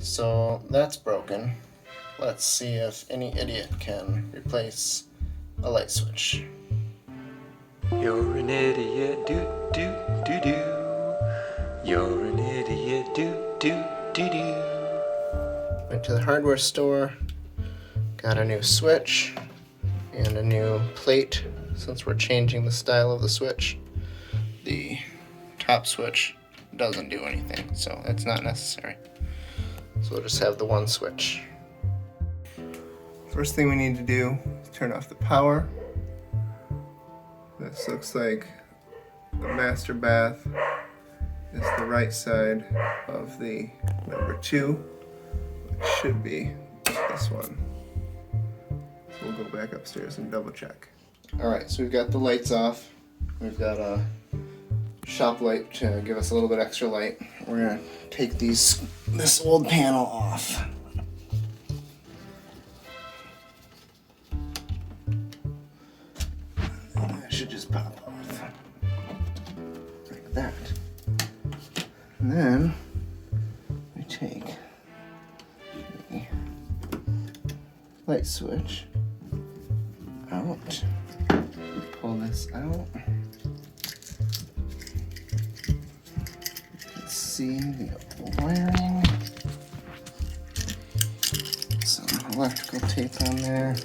So that's broken. Let's see if any idiot can replace a light switch. You're an idiot, do do do do. You're an idiot, do do do do. Went to the hardware store, got a new switch and a new plate since we're changing the style of the switch. The top switch doesn't do anything, so that's not necessary. So we'll just have the one switch. First thing we need to do is turn off the power. This looks like the master bath is the right side of the number 2, which should be this one. So we'll go back upstairs and double check. Alright, so we've got the lights off. We've got a shop light to give us a little bit extra light. We're gonna take this old panel off. That should just pop off like that. And then we take the light switch out, pull this out. You can see the wiring, some electrical tape on there.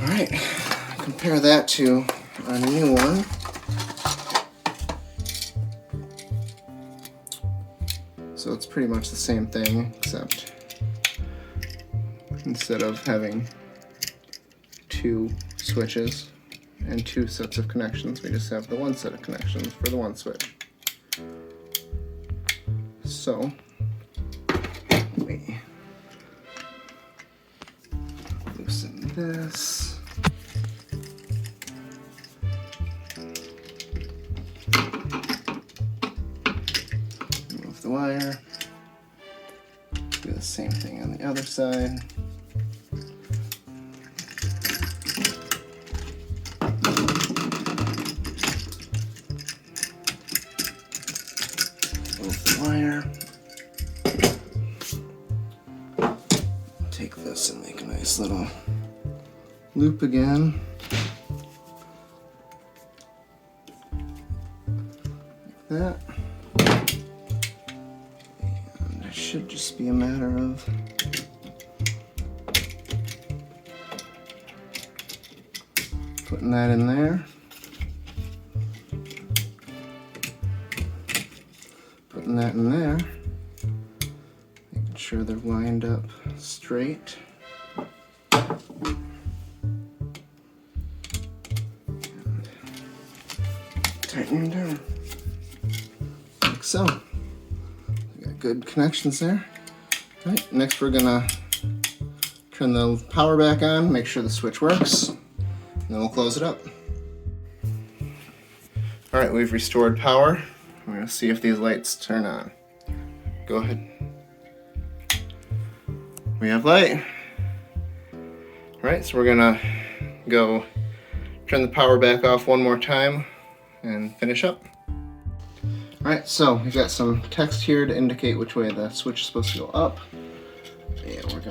Alright, compare that to a new one. So it's pretty much the same thing, except instead of having 2 switches and 2 sets of connections, we just have the one set of connections for the one switch. So we loosen this. Remove the wire. Do the same thing on the other side. Remove the wire. Take this and make a nice little loop again. Like that. And it should just be a matter of putting that in there. Putting that in there. Making sure they're lined up straight. And tightening down. Like so. We got good connections there. All right, next we're gonna turn the power back on, make sure the switch works, and then we'll close it up. All right, we've restored power. We're gonna see if these lights turn on. Go ahead. We have light. All right, so we're gonna go turn the power back off one more time and finish up. All right, so we've got some text here to indicate which way the switch is supposed to go up. And we've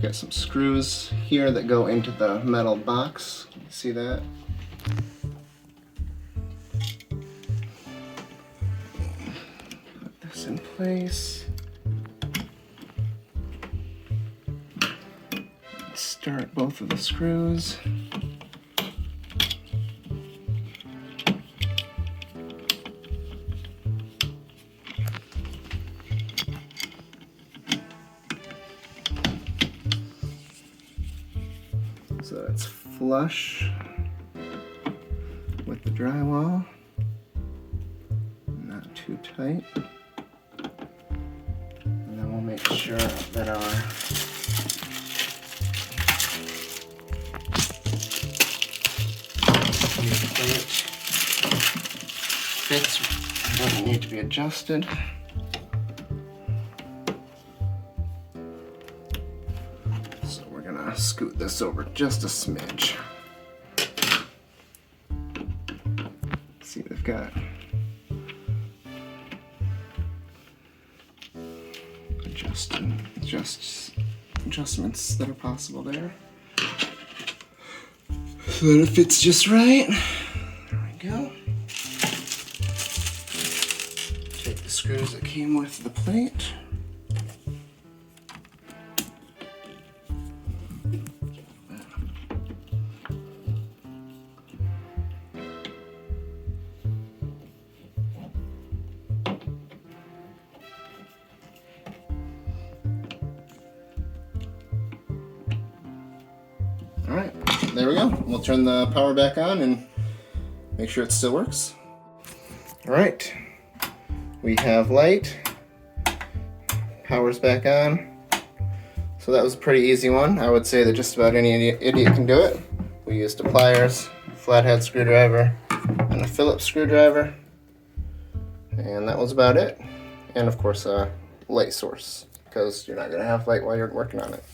got some screws here that go into the metal box. You see that? Put this in place. Start both of the screws. So it's flush with the drywall, not too tight. And then we'll make sure that our new plate fits, doesn't need to be adjusted. So we're gonna scoot this over just a smidge. See, they've got adjustments that are possible there. So that it fits just right. There we go. Take the screws that came with the plate. Alright, there we go. We'll turn the power back on and make sure it still works. Alright, we have light. Power's back on. So that was a pretty easy one. I would say that just about any idiot can do it. We used the pliers, flathead screwdriver, and a Phillips screwdriver. And that was about it. And of course a light source, because you're not going to have light while you're working on it.